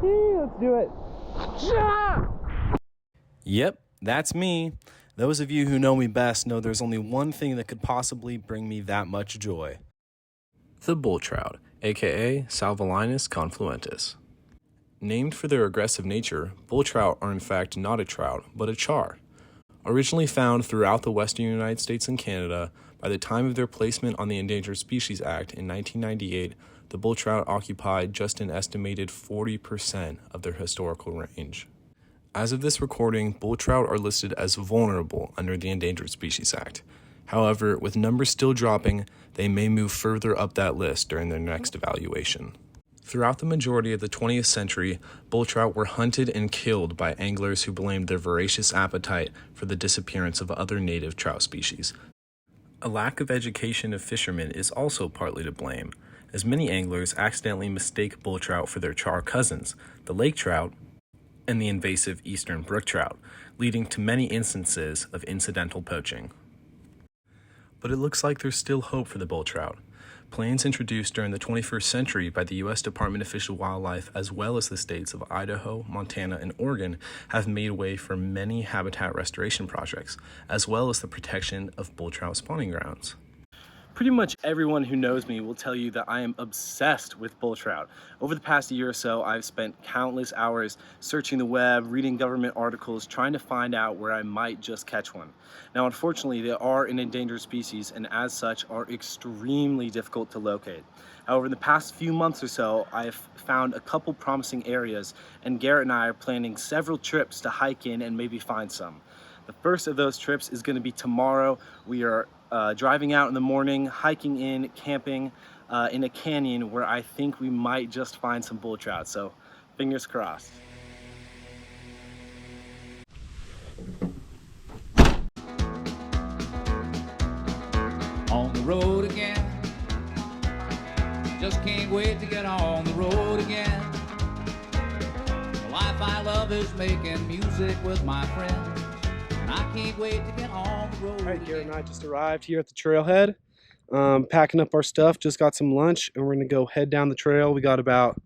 Let's do it. Yep, that's me. Those of you who know me best know there's only one thing that could possibly bring me that much joy. The bull trout, aka Salvelinus confluentus. Named for their aggressive nature, bull trout are in fact not a trout, but a char. Originally found throughout the western United States and Canada, by the time of their placement on the Endangered Species Act in 1998, the bull trout occupied just an estimated 40% of their historical range. As of this recording, bull trout are listed as vulnerable under the Endangered Species Act. However, with numbers still dropping, they may move further up that list during their next evaluation. Throughout the majority of the 20th century, bull trout were hunted and killed by anglers who blamed their voracious appetite for the disappearance of other native trout species. A lack of education of fishermen is also partly to blame, as many anglers accidentally mistake bull trout for their char cousins, the lake trout, and the invasive eastern brook trout, leading to many instances of incidental poaching. But it looks like there's still hope for the bull trout. Plans introduced during the 21st century by the U.S. Department of Fish and Wildlife, as well as the states of Idaho, Montana, and Oregon, have made way for many habitat restoration projects, as well as the protection of bull trout spawning grounds. Pretty much everyone who knows me will tell you that I am obsessed with bull trout. Over the past year or so, I've spent countless hours searching the web, reading government articles, trying to find out where I might just catch one. Now, unfortunately, they are an endangered species and as such are extremely difficult to locate. However, in the past few months or so, I've found a couple promising areas, and Garrett and I are planning several trips to hike in and maybe find some. The first of those trips is going to be tomorrow. We are driving out in the morning, hiking in, camping in a canyon where I think we might just find some bull trout. So fingers crossed. On the road again. Just can't wait to get on the road again. The life I love is making music with my friends. I can't wait to get on the road. All right, Garrett and I just arrived here at the trailhead, packing up our stuff, just got some lunch, and we're gonna go head down the trail. We got about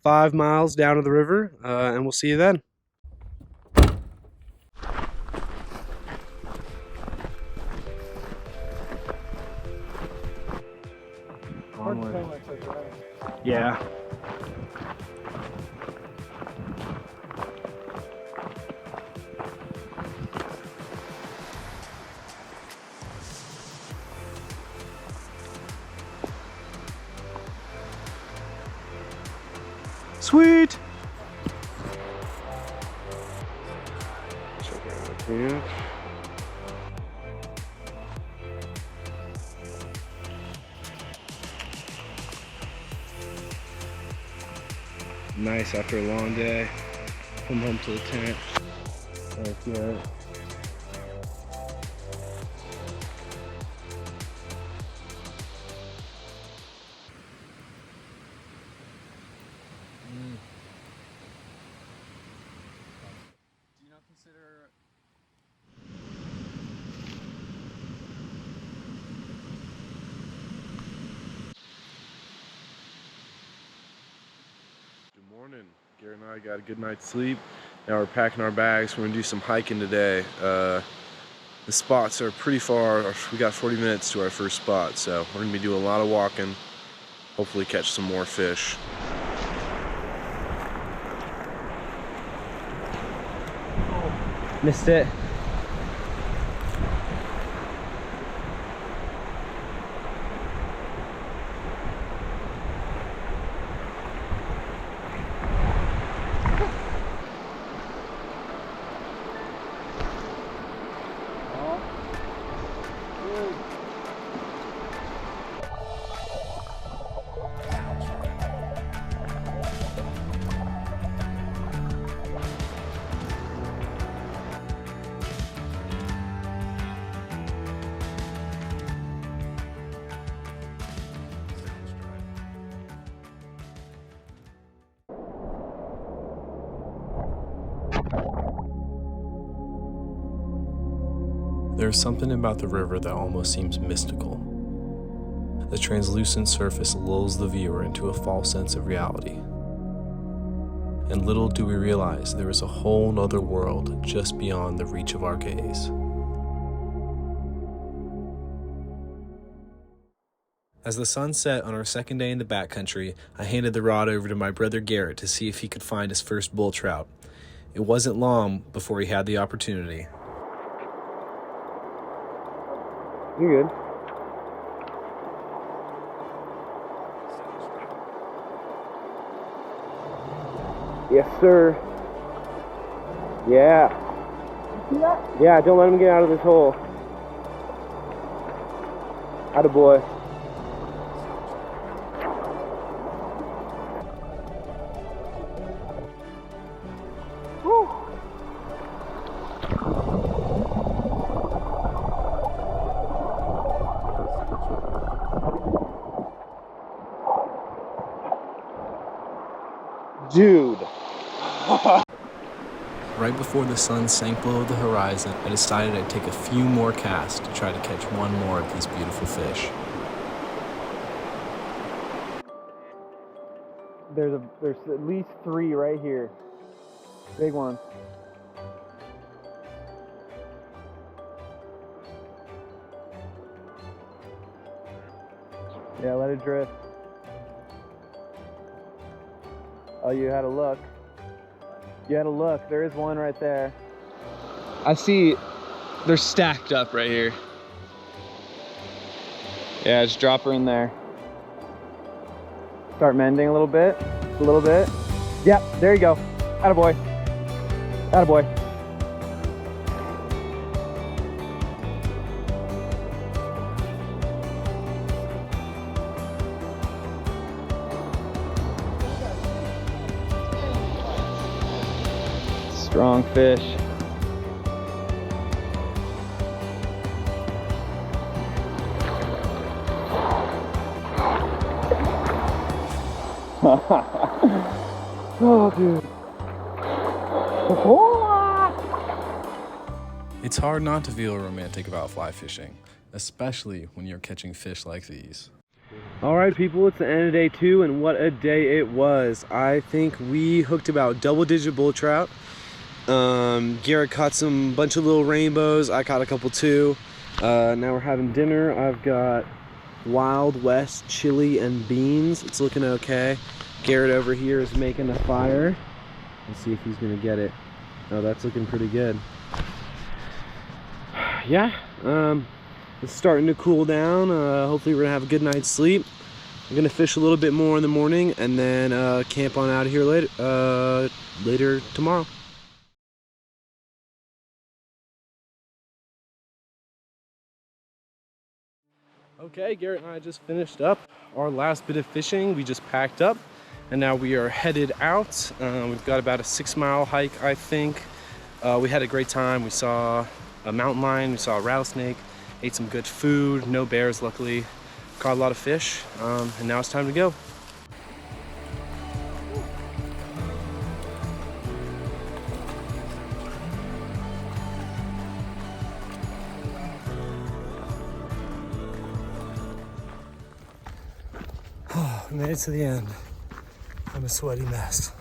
5 miles down to the river, and we'll see you then. Yeah. Sweet! Check out here. Nice after a long day. Come home to the tent. Thank you. Good morning. Garrett and I got a good night's sleep. Now we're packing our bags. We're gonna do some hiking today. The spots are pretty far. We got 40 minutes to our first spot, so we're gonna be doing a lot of walking. Hopefully catch some more fish. Missed it. There's something about the river that almost seems mystical. The translucent surface lulls the viewer into a false sense of reality. and little do we realize there is a whole nother world just beyond the reach of our gaze. As the sun set on our second day in the backcountry, I handed the rod over to my brother Garrett to see if he could find his first bull trout. It wasn't long before he had the opportunity. You're good. Yes, sir. Yeah. Yeah, don't let him get out of this hole. Attaboy. Woo. Dude. Right before the sun sank below the horizon, I decided I'd take a few more casts to try to catch one more of these beautiful fish. There's at least 3 right here. Big ones. Yeah, let it drift. Oh, you had a look. You had a look. There is one right there. I see they're stacked up right here. Yeah, just drop her in there. Start mending a little bit. A little bit. Yep, there you go. Attaboy. Attaboy. Strong fish. Oh, dude. It's hard not to feel romantic about fly fishing, especially when you're catching fish like these. All right, people, it's the end of day 2, and what a day it was. I think we hooked about double-digit bull trout. Garrett caught some bunch of little rainbows. I caught a couple too. Now we're having dinner. I've got Wild West chili and beans. It's looking okay. Garrett over here is making a fire. Let's see if he's gonna get it. Oh, that's looking pretty good. Yeah, it's starting to cool down. Hopefully we're gonna have a good night's sleep. I'm gonna fish a little bit more in the morning and then camp on out of here later tomorrow. Okay, Garrett and I just finished up our last bit of fishing. We just packed up and now we are headed out. We've got about a 6-mile hike, I think. We had a great time. We saw a mountain lion, we saw a rattlesnake, ate some good food, no bears luckily, caught a lot of fish, and now it's time to go. We made it to the end. I'm a sweaty mess.